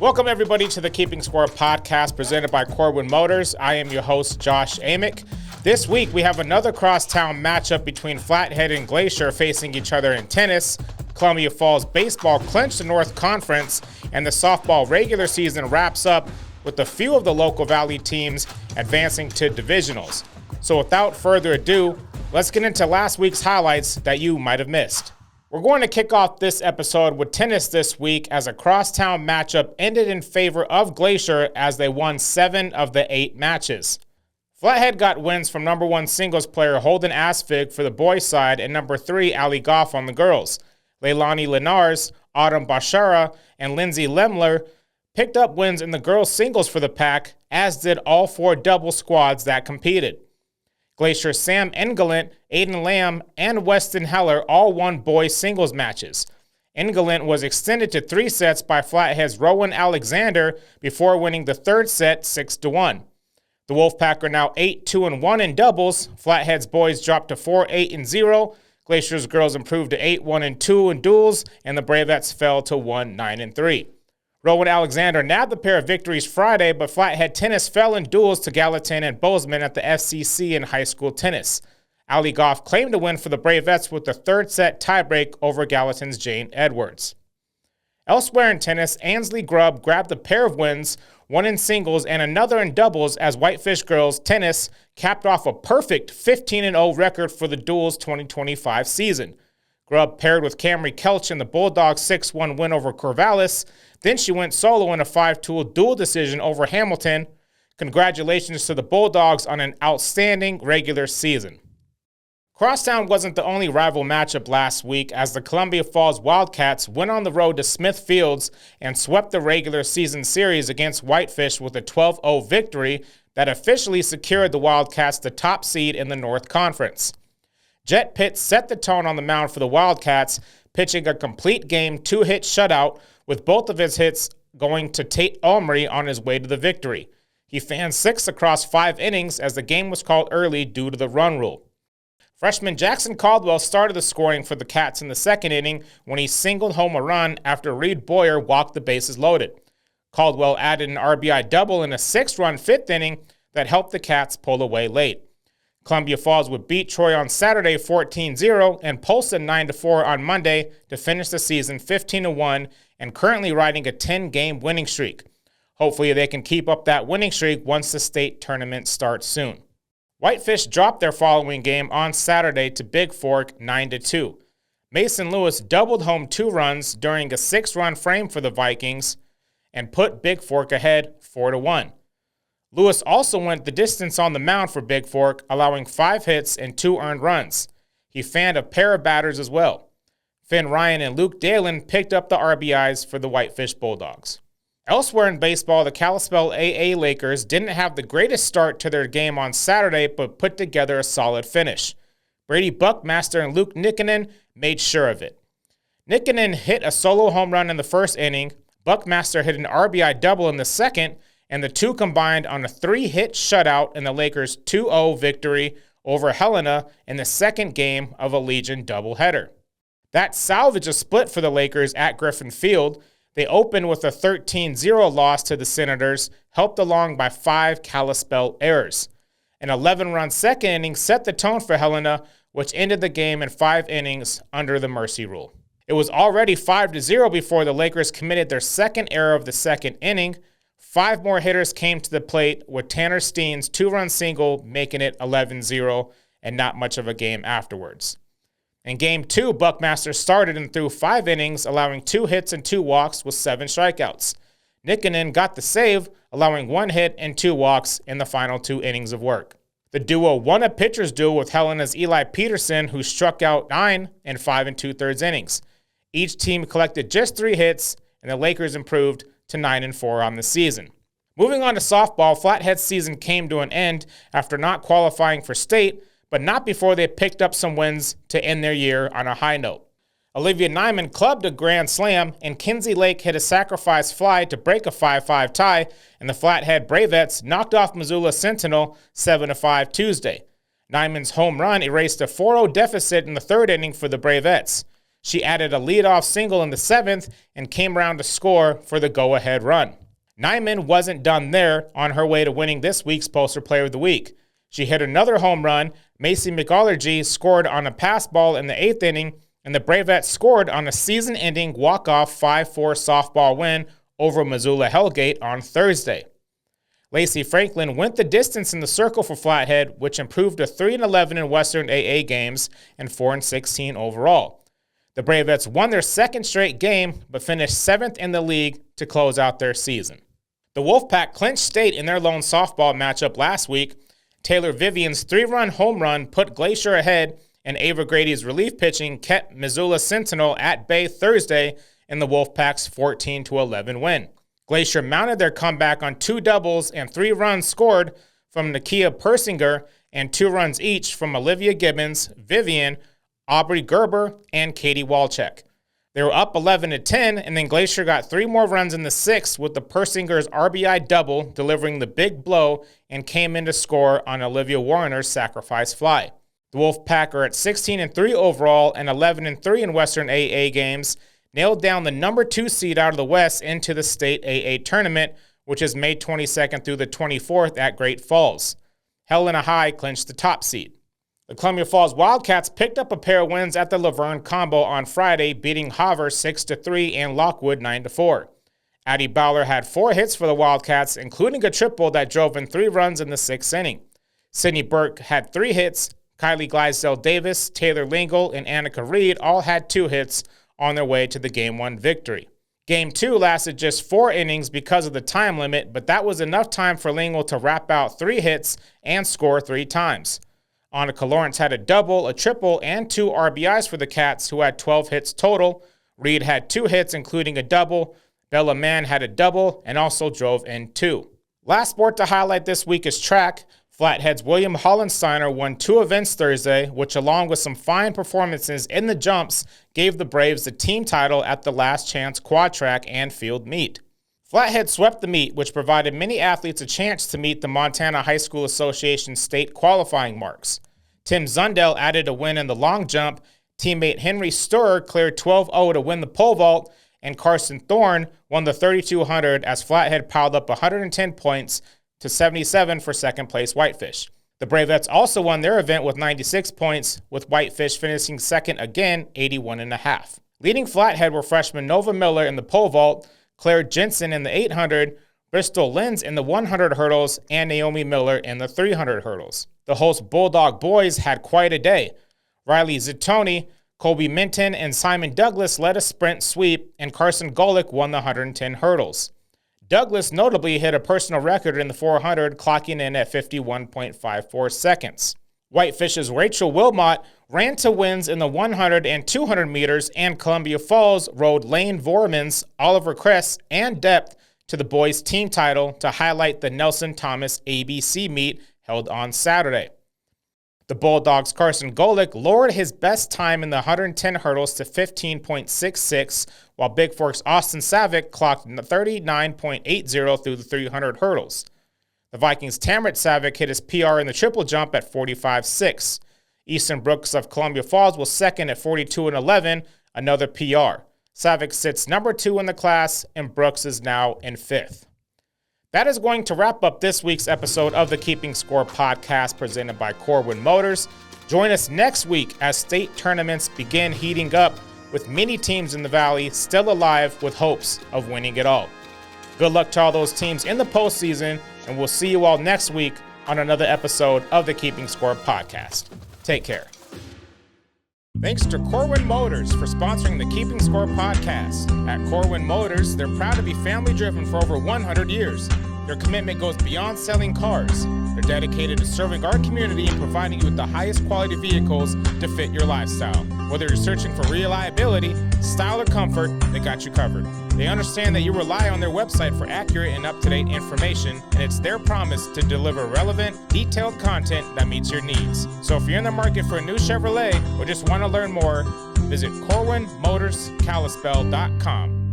Welcome, everybody, to the Keeping Score podcast presented by Corwin Motors. I am your host, Josh Amick. This week, we have another crosstown matchup between Flathead and Glacier facing each other in tennis. Columbia Falls baseball clinched the North Conference, and the softball regular season wraps up with a few of the local Valley teams advancing to divisionals. So without further ado, let's get into last week's highlights that you might have missed. We're going to kick off this episode with tennis this week as a crosstown matchup ended in favor of Glacier as they won 7 of the 8 matches. Flathead got wins from number 1 singles player Holden Asfig for the boys' side and number 3 Ali Goff on the girls. Leilani Linares, Autumn Bashara, and Lindsay Lemler picked up wins in the girls' singles for the pack, as did all 4 double squads that competed. Glacier Sam Engelent, Aiden Lamb, and Weston Heller all won boys' singles matches. Engelent was extended to 3 sets by Flathead's Rowan Alexander before winning the third set 6-1. The Wolfpack are now 8-2-1 in doubles. Flathead's boys dropped to 4-8-0. Glacier's girls improved to 8-1-2 in duels, and the Bravettes fell to 1-9-3. Rowan Alexander nabbed a pair of victories Friday, but Flathead tennis fell in duels to Gallatin and Bozeman at the FCC in high school tennis. Ali Goff claimed to win for the Bravettes with the third set tiebreak over Gallatin's Jane Edwards. Elsewhere in tennis, Ansley Grubb grabbed a pair of wins, one in singles and another in doubles as Whitefish girls tennis capped off a perfect 15-0 record for the duels 2025 season. Grubb paired with Camry Kelch in the Bulldogs' 6-1 win over Corvallis. Then she went solo in a 5-2 dual decision over Hamilton. Congratulations to the Bulldogs on an outstanding regular season. Crosstown wasn't the only rival matchup last week as the Columbia Falls Wildcats went on the road to Smith Fields and swept the regular season series against Whitefish with a 12-0 victory that officially secured the Wildcats the top seed in the North Conference. Jet Pitts set the tone on the mound for the Wildcats, pitching a complete game 2-hit shutout with both of his hits going to Tate Omri on his way to the victory. He fanned 6 across 5 innings as the game was called early due to the run rule. Freshman Jackson Caldwell started the scoring for the Cats in the second inning when he singled home a run after Reed Boyer walked the bases loaded. Caldwell added an RBI double in a 6-run 5th inning that helped the Cats pull away late. Columbia Falls would beat Troy on Saturday 14-0 and Polson 9-4 on Monday to finish the season 15-1 and currently riding a 10-game winning streak. Hopefully they can keep up that winning streak once the state tournament starts soon. Whitefish dropped their following game on Saturday to Big Fork 9-2. Mason Lewis doubled home 2 runs during a 6-run frame for the Vikings and put Big Fork ahead 4-1. Lewis also went the distance on the mound for Big Fork, allowing 5 hits and 2 earned runs. He fanned a pair of batters as well. Finn Ryan and Luke Dalen picked up the RBIs for the Whitefish Bulldogs. Elsewhere in baseball, the Kalispell Lakers didn't have the greatest start to their game on Saturday, but put together a solid finish. Brady Buckmaster and Luke Nikkinen made sure of it. Nikkinen hit a solo home run in the first inning, Buckmaster hit an RBI double in the second, and the two combined on a 3-hit shutout in the Lakers' 2-0 victory over Helena in the second game of a Legion doubleheader. That salvaged a split for the Lakers at Griffin Field. They opened with a 13-0 loss to the Senators, helped along by 5 Kalispell errors. An 11-run second inning set the tone for Helena, which ended the game in 5 innings under the mercy rule. It was already 5-0 before the Lakers committed their second error of the second inning. 5 more hitters came to the plate, with Tanner Steen's 2-run single making it 11-0 and not much of a game afterwards. In Game 2, Buckmaster started and threw 5 innings, allowing 2 hits and 2 walks with 7 strikeouts. Nikkinen got the save, allowing 1 hit and 2 walks in the final 2 innings of work. The duo won a pitcher's duel with Helena's Eli Peterson, who struck out 9 in 5 2/3 innings. Each team collected just 3 hits, and the Lakers improved to 9-4 on the season. Moving on to softball, Flathead's season came to an end after not qualifying for state, but not before they picked up some wins to end their year on a high note. Olivia Nyman clubbed a grand slam, and Kinsey Lake hit a sacrifice fly to break a 5-5 tie, and the Flathead Bravettes knocked off Missoula Sentinel 7-5 Tuesday. Nyman's home run erased a 4-0 deficit in the third inning for the Bravettes. She added a leadoff single in the 7th and came around to score for the go-ahead run. Nyman wasn't done there on her way to winning this week's Poster Player of the Week. She hit another home run. Macy McAllergy scored on a pass ball in the 8th inning, and the Bravettes scored on a season-ending walk-off 5-4 softball win over Missoula Hellgate on Thursday. Lacey Franklin went the distance in the circle for Flathead, which improved to 3-11 in Western AA games and 4-16 overall. The Bravettes won their second straight game, but finished 7th in the league to close out their season. The Wolfpack clinched state in their lone softball matchup last week. Taylor Vivian's 3-run home run put Glacier ahead, and Ava Grady's relief pitching kept Missoula Sentinel at bay Thursday in the Wolfpack's 14-11 win. Glacier mounted their comeback on 2 doubles and 3 runs scored from Nakia Persinger and 2 runs each from Olivia Gibbons, Vivian, Aubrey Gerber, and Katie Walczek. They were up 11-10, and then Glacier got 3 more runs in the 6th with the Persinger's RBI double delivering the big blow and came in to score on Olivia Warner's sacrifice fly. The Wolfpack are at 16-3 overall and 11-3 in Western AA games, nailed down the number 2 seed out of the West into the state AA tournament, which is May 22nd through the 24th at Great Falls. Helena High clinched the top seed. The Columbia Falls Wildcats picked up a pair of wins at the Laverne Combo on Friday, beating Hoover 6-3 and Lockwood 9-4. Addie Bowler had 4 hits for the Wildcats, including a triple that drove in 3 runs in the 6th inning. Sydney Burke had 3 hits. Kylie Glysdale-Davis, Taylor Lingle, and Annika Reed all had 2 hits on their way to the Game 1 victory. Game 2 lasted just 4 innings because of the time limit, but that was enough time for Lingle to wrap out 3 hits and score 3 times. Annika Lawrence had a double, a triple, and 2 RBIs for the Cats, who had 12 hits total. Reed had 2 hits, including a double. Bella Mann had a double and also drove in 2. Last sport to highlight this week is track. Flathead's William Hollensteiner won 2 events Thursday, which along with some fine performances in the jumps, gave the Braves the team title at the Last Chance Quad Track and Field Meet. Flathead swept the meet, which provided many athletes a chance to meet the Montana High School Association state qualifying marks. Tim Zundel added a win in the long jump, teammate Henry Sturr cleared 12-0 to win the pole vault, and Carson Thorne won the 3200 as Flathead piled up 110 points to 77 for second-place Whitefish. The Bravettes also won their event with 96 points, with Whitefish finishing second again, 81.5. Leading Flathead were freshman Nova Miller in the pole vault, Claire Jensen in the 800, Bristol Lenz in the 100 hurdles, and Naomi Miller in the 300 hurdles. The host Bulldog boys had quite a day. Riley Zittoni, Colby Minton, and Simon Douglas led a sprint sweep, and Carson Golick won the 110 hurdles. Douglas notably hit a personal record in the 400, clocking in at 51.54 seconds. Whitefish's Rachel Wilmot ran to wins in the 100 and 200 meters, and Columbia Falls rode Lane Vorman's Oliver Kress and Depth to the boys' team title to highlight the Nelson Thomas ABC meet held on Saturday. The Bulldogs' Carson Golick lowered his best time in the 110 hurdles to 15.66, while Big Fork's Austin Savick clocked 39.80 through the 300 hurdles. The Vikings' Tamrit Savick hit his PR in the triple jump at 45.6. Easton Brooks of Columbia Falls was second at 42.11, another PR. Savick sits number 2 in the class, and Brooks is now in 5th. That is going to wrap up this week's episode of the Keeping Score podcast presented by Corwin Motors. Join us next week as state tournaments begin heating up, with many teams in the Valley still alive with hopes of winning it all. Good luck to all those teams in the postseason, and we'll see you all next week on another episode of the Keeping Score podcast. Take care. Thanks to Corwin Motors for sponsoring the Keeping Score podcast. At Corwin Motors, they're proud to be family-driven for over 100 years. Their commitment goes beyond selling cars. They're dedicated to serving our community and providing you with the highest quality vehicles to fit your lifestyle. Whether you're searching for reliability, style, or comfort, they got you covered. They understand that you rely on their website for accurate and up-to-date information, and it's their promise to deliver relevant, detailed content that meets your needs. So if you're in the market for a new Chevrolet or just want to learn more, visit CorwinMotorsKalispell.com.